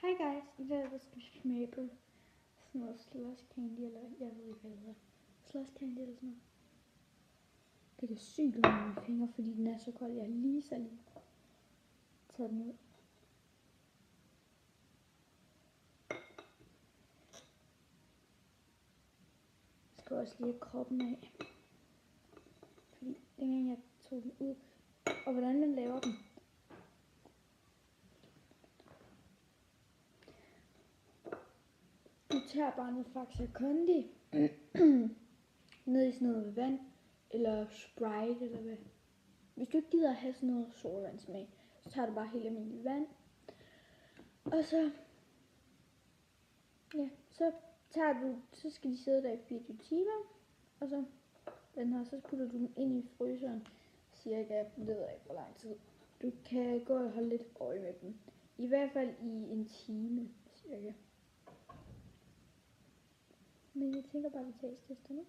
Hi guys, i dag skal vi smage på sådan noget slush candy, eller jeg ved ikke hvad det hedder. Slush candy eller sådan noget. Det kan sygt ud med mine fingre, fordi den er så kold. Jeg har lige taget den ud. Jeg skal også lige have kroppen af. Fordi dengang jeg tog den ud, og hvordan man laver den. Du tager bare noget Faxe Kondi ned i sådan noget vand, eller Sprite, eller hvad. Hvis du ikke gider at have sådan noget sodavandssmag, så tager du bare helt almindeligt vand. Og så, ja, så skal de sidde der i 24 timer. Og så, så putter du den ind i fryseren, cirka, det ved jeg ikke hvor lang tid. Du kan gå og holde lidt øje med dem. I hvert fald i en time, cirka. Men jeg tænker bare, at vi tester nu.